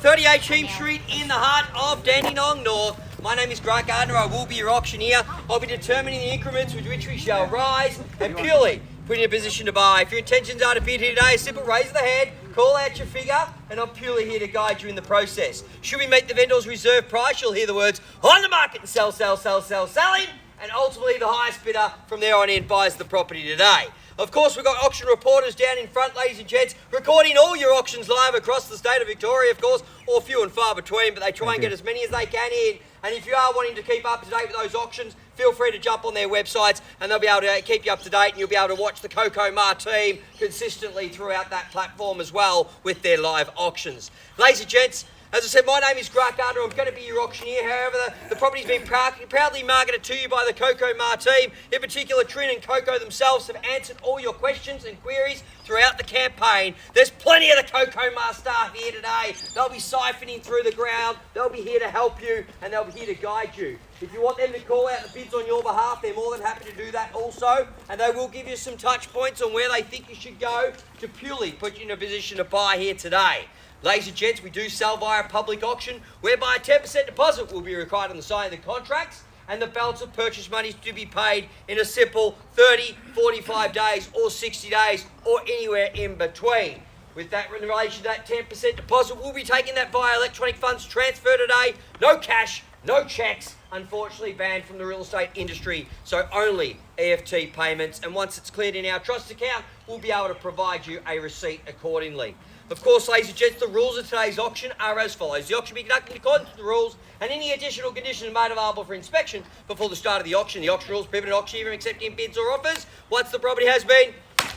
38 Cheam Street in the heart of Dandenong North. My name is Grant Gardner. I will be your auctioneer. I'll be determining the increments with which we shall rise and purely put in a position to buy. If your intentions are to bid here today, a simple raise of the hand, call out your figure, and I'm purely here to guide you in the process. Should we meet the vendor's reserve price, you'll hear the words on the market and sell, selling, and ultimately the highest bidder from there on in buys the property today. Of course, we've got auction reporters down in front, ladies and gents, recording all your auctions live across the state of Victoria, of course, or few and far between, but they try and get as many as they can in. And if you are wanting to keep up to date with those auctions, feel free to jump on their websites and they'll be able to keep you up to date, and you'll be able to watch the Coco Ma team consistently throughout that platform as well with their live auctions. Ladies and gents, as I said, my name is Grant Gardner. I'm going to be your auctioneer. However, the property's been proudly marketed to you by the Coco Ma team. In particular, Trin and Coco themselves have answered all your questions and queries throughout the campaign. There's plenty of the Coco Ma staff here today. They'll be siphoning through the ground. They'll be here to help you and they'll be here to guide you. If you want them to call out the bids on your behalf, they're more than happy to do that also. And they will give you some touch points on where they think you should go to purely put you in a position to buy here today. Ladies and gents, we do sell via public auction, whereby a 10% deposit will be required on the signing of the contracts, and the balance of purchase money is to be paid in a simple 30, 45 days, or 60 days, or anywhere in between. With that, in relation to that 10% deposit, we'll be taking that via electronic funds transfer today. No cash, no cheques, unfortunately banned from the real estate industry, so only EFT payments. And once it's cleared in our trust account, we'll be able to provide you a receipt accordingly. Of course, ladies and gents, the rules of today's auction are as follows. The auction will be conducted in accordance with the rules, and any additional conditions made available for inspection before the start of the auction. The auction rules prohibit an auctioneer from accepting bids or offers once the property has been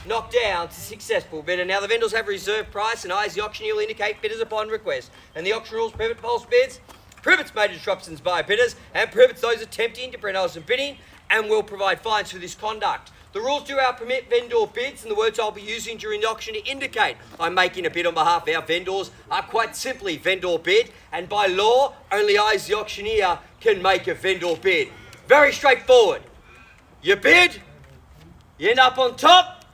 knocked down to successful bidder. Now, the vendors have a reserve price, and I, as the auctioneer, will indicate bidders upon request. And the auction rules prohibit false bids, prohibits major disruptions by bidders, and prohibits those attempting to prevent others from bidding, and will provide fines for this conduct. The rules do permit vendor bids, and the words I'll be using during the auction to indicate I'm making a bid on behalf of our vendors are quite simply vendor bid, and by law, only I as the auctioneer can make a vendor bid. Very straightforward. You bid, you end up on top,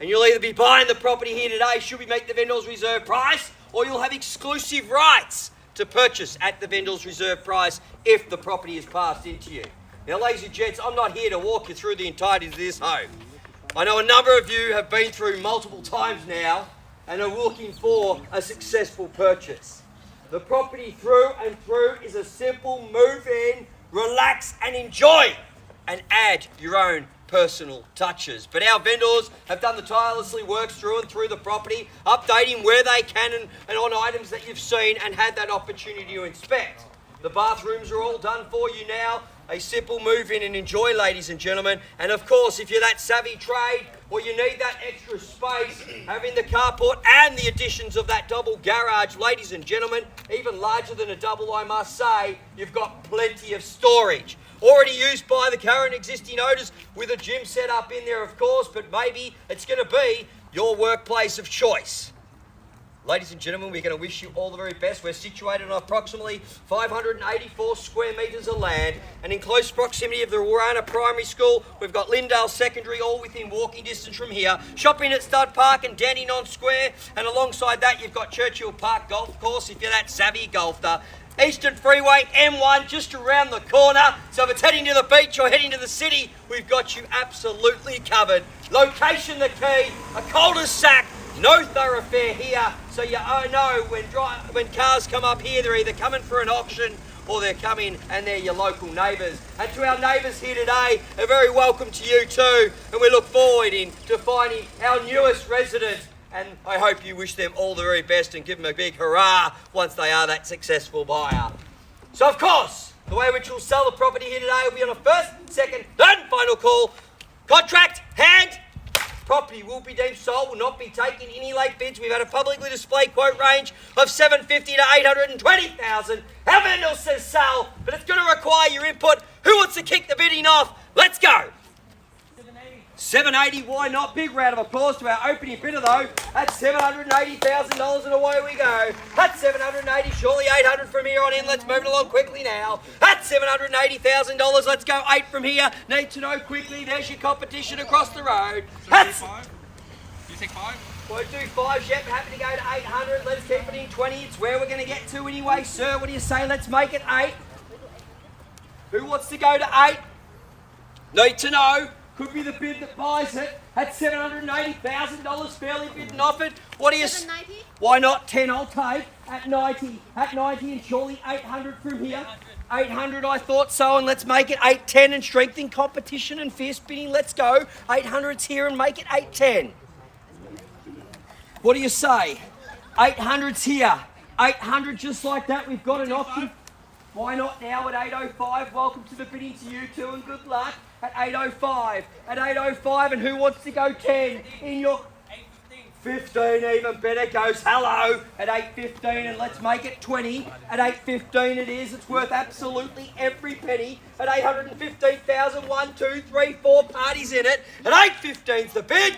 and you'll either be buying the property here today should we make the vendor's reserve price, or you'll have exclusive rights to purchase at the vendor's reserve price if the property is passed into you. Now, ladies and gents, I'm not here to walk you through the entirety of this home. I know a number of you have been through multiple times now and are looking for a successful purchase. The property through and through is a simple move in, relax and enjoy, and add your own personal touches. But our vendors have done the tirelessly work through and through the property, updating where they can and on items that you've seen and had that opportunity to inspect. The bathrooms are all done for you now. A simple move in and enjoy, ladies and gentlemen. And of course, if you're that savvy trade or you need that extra space, having the carport and the additions of that double garage, ladies and gentlemen, even larger than a double, I must say, you've got plenty of storage. Already used by the current existing owners with a gym set up in there, of course, but maybe it's going to be your workplace of choice. Ladies and gentlemen, we're going to wish you all the very best. We're situated on approximately 584 square metres of land, and in close proximity of the Warana Primary School, we've got Lindale Secondary, all within walking distance from here. Shopping at Stud Park and Dandenong Square, and alongside that you've got Churchill Park Golf Course if you're that savvy golfer. Eastern Freeway, M1, just around the corner. So if it's heading to the beach or heading to the city, we've got you absolutely covered. Location the key, a cul-de-sac, no thoroughfare here, so you know when cars come up here, they're either coming for an auction or they're coming and they're your local neighbours. And to our neighbours here today, a very welcome to you too, and we look forward to finding our newest resident, and I hope you wish them all the very best and give them a big hurrah once they are that successful buyer. So of course, the way in which we'll sell the property here today will be on a first, second, third and final call. Contract, hand. Property will be deemed sold, will not be taking any late bids. We've had a publicly displayed quote range of $750,000 to $820,000. Our vendor says sell, but it's going to require your input. Who wants to kick the bidding off? Let's go. $780, why not? Big round of applause to our opening bidder though. That's $780,000 and away we go. That's $780, surely $800 from here on in. Let's move it along quickly now. That's $780,000. Let's go 8 from here. Need to know quickly. There's your competition across the road. That's... You take 5? Won't do 5 yet. Happy to go to 800. Let's keep it in 20. It's where we're going to get to anyway, sir. What do you say? Let's make it 8. Who wants to go to 8? Need to know. Could be the bid that buys it at $780,000 fairly bid and offered. What do you say? Why not 10? I'll take at 90. At 90 and surely 800 from here. 800, I thought so, and let's make it 810 and strengthen competition and fierce bidding. Let's go. 800's here and make it 810. What do you say? 800's here. 800 just like that. We've got an option. Why not now at 805? Welcome to the bidding to you too and good luck. At 805. At 805 and who wants to go 10? In your 15 even better goes hello at 8.15 and let's make it 20. At 8.15 it is. It's worth absolutely every penny. At 815,000, 1, 2, 3, 4 parties in it. At 8.15's the bid.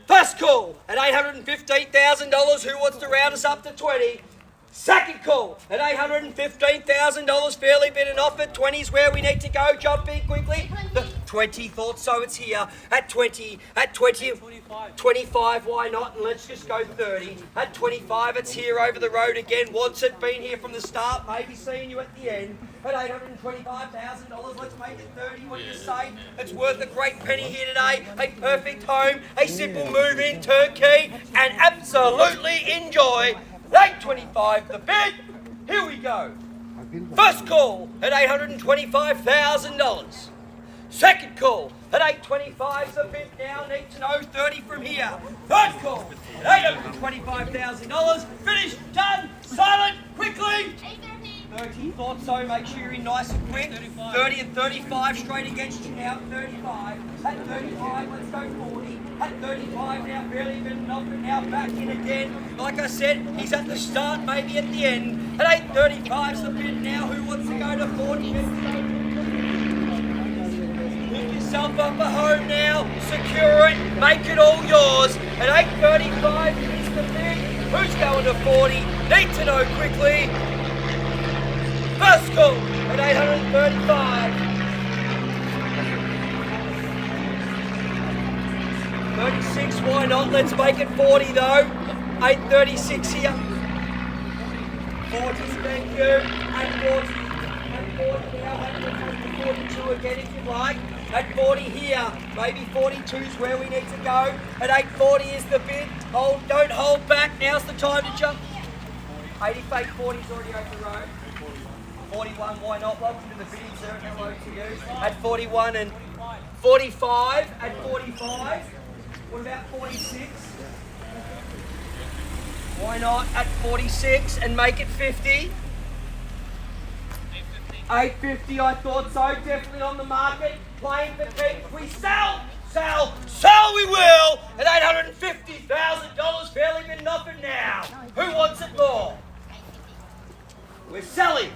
First call at $815,000. Who wants to round us up to 20? Second call at $815,000, fairly bid and offered. 20's where we need to go. Jump in quickly. 20, thought so, it's here. At 20, 25, why not? And let's just go 30. At 25, it's here over the road again. Wants it, been here from the start, maybe seeing you at the end. At $825,000, let's make it 30. What do you say? It's worth a great penny here today. A perfect home, a simple move in turnkey, and absolutely enjoy. 825 the bid. Here we go. First call at $825,000. Second call at 825's the bid now. Need to know 30 from here. Third call at $825,000. Finished, done, silent, quickly. 30, thought so. Make sure you're in nice and quick. 30 and 35 straight against you now. 35. At 35, let's go 40. At 35 now, barely been off, but now back in again. Like I said, he's at the start, maybe at the end. At 8.35's the bid now. Who wants to go to 40? Pick yourself up a home now. Secure it. Make it all yours. At 8.35 is the bid. Who's going to 40? Need to know quickly. First call at 835. 36, why not? Let's make it 40 though. 836 here. 40, thank you. At 40. At 40 now. At 42 again if you like. At 40 here. Maybe 42's where we need to go. At 840 is the bid. Hold, don't hold back. Now's the time to jump. 88, 40's already over the road. 41, why not? Welcome to the bidding, sir. Hello to you. At 41 and 45. At 45. What about 46? Why not at 46 and make it 50? 850, I thought so. Definitely on the market. Playing for keeps. We sell, sell, sell we will at $850,000. Fairly been offered now. Who wants it more? We're selling.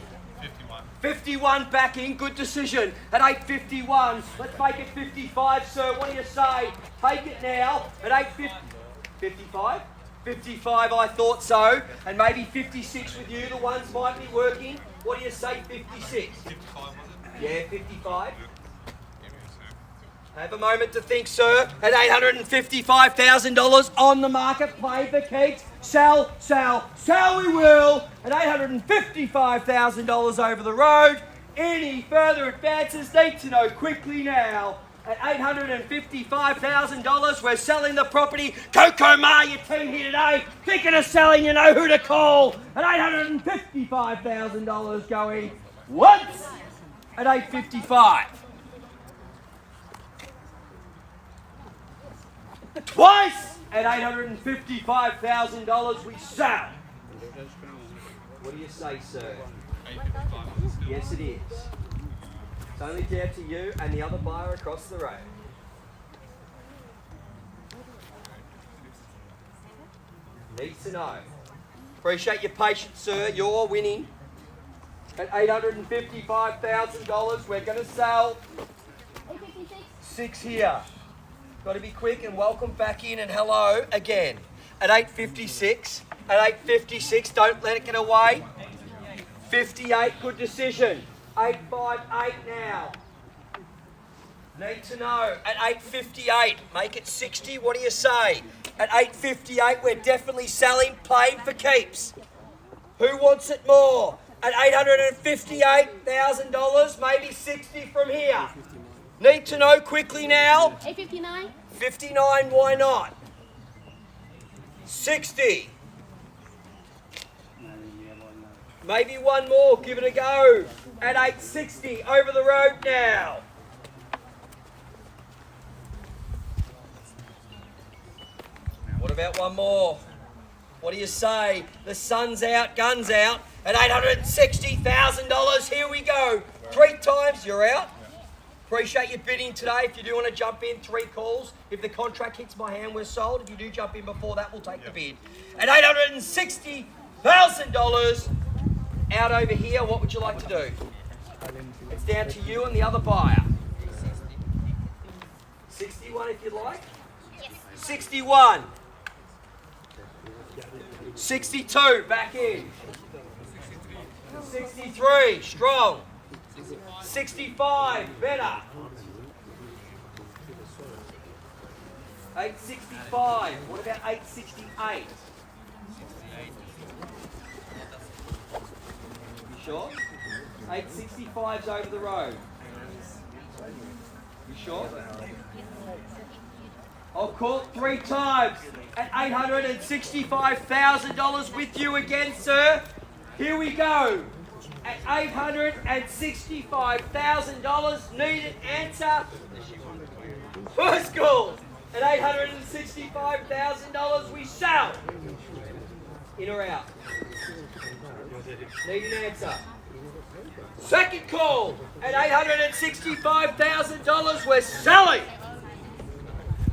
51 back in, good decision. At 851, let's make it 55, sir. What do you say? Take it now at 850. 55? 55, I thought so. And maybe 56 with you. The ones might be working. What do you say, 56? 55, was it? Yeah, 55. Have a moment to think, sir. At $855,000 on the market, play for keeps. Sell, sell, sell we will at $855,000 over the road. Any further advances need to know quickly now. At $855,000, we're selling the property. Coco Ma, your team here today. Thinking of selling, you know who to call. At $855,000 going once at $855. Twice at $855,000 we sell. What do you say, sir? Yes, it is. It's only down to you and the other buyer across the road. Needs to know. Appreciate your patience, sir. You're winning. At $855,000, we're going to sell 6 here. Got to be quick and welcome back in and hello again. At 8.56, at 8.56, don't let it get away. 58, good decision. 858 now. Need to know. At 8.58, make it 60, what do you say? At 8.58, we're definitely selling, playing for keeps. Who wants it more? At $858,000, maybe 60 from here. Need to know quickly now. 859. 59, why not? 60. Maybe one more, give it a go. At 860, over the road now. What about one more? What do you say? The sun's out, guns out. At $860,000, here we go. 3 times, you're out. Appreciate your bidding today. If you do want to jump in, 3 calls. If the contract hits my hand, we're sold. If you do jump in before that, we'll take the bid. At $860,000, out over here, what would you like to do? It's down to you and the other buyer. 61 if you'd like. 61. 62, back in. 63, strong. 65, better. 865, what about 868? You sure? 865's over the road. You sure? I'll call it 3 times at $865,000 with you again, sir. Here we go. At $865,000, need an answer. First call. At $865,000, we sell. In or out? Need an answer. Second call. At $865,000, we're selling.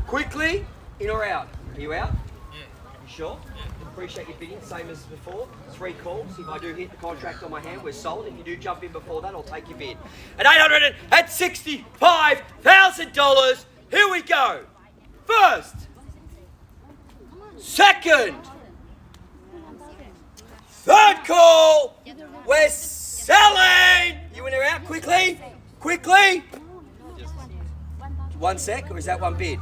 Quickly, in or out? Are you out? Yeah. You sure? Yeah. Appreciate your bidding, same as before. 3 calls. If I do hit the contract on my hand, we're sold. If you do jump in before that, I'll take your bid. At $865,000, here we go. First. Second. Third call. We're selling. You in or out? Quickly. Quickly. 1 sec, or is that one bid?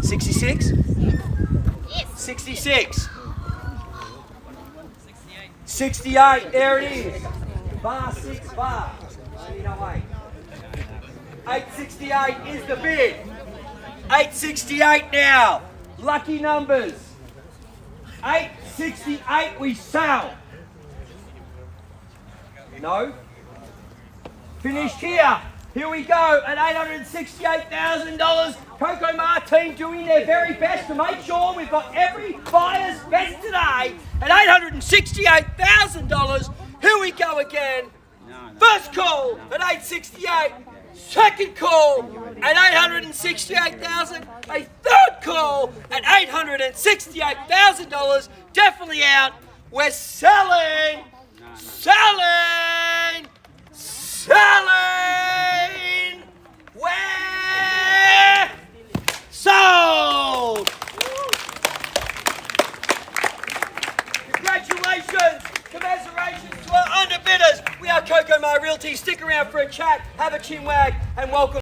66? Yes. 66. 68, there it is. Bar 6, bar. 868 is the bid. 868 now. Lucky numbers. 868 we sell. No? Finished here. Here we go at $868,000. Coco Ma team doing their very best to make sure we've got every buyer's best today at $868,000. Here we go again. First call at $868. Second call at $868,000. A third call at $868,000. Definitely out. We're selling. Selling. Selling! We're sold! Congratulations! Commiserations to our underbidders! We are Coco Ma Realty. Stick around for a chat, have a chin wag, and welcome.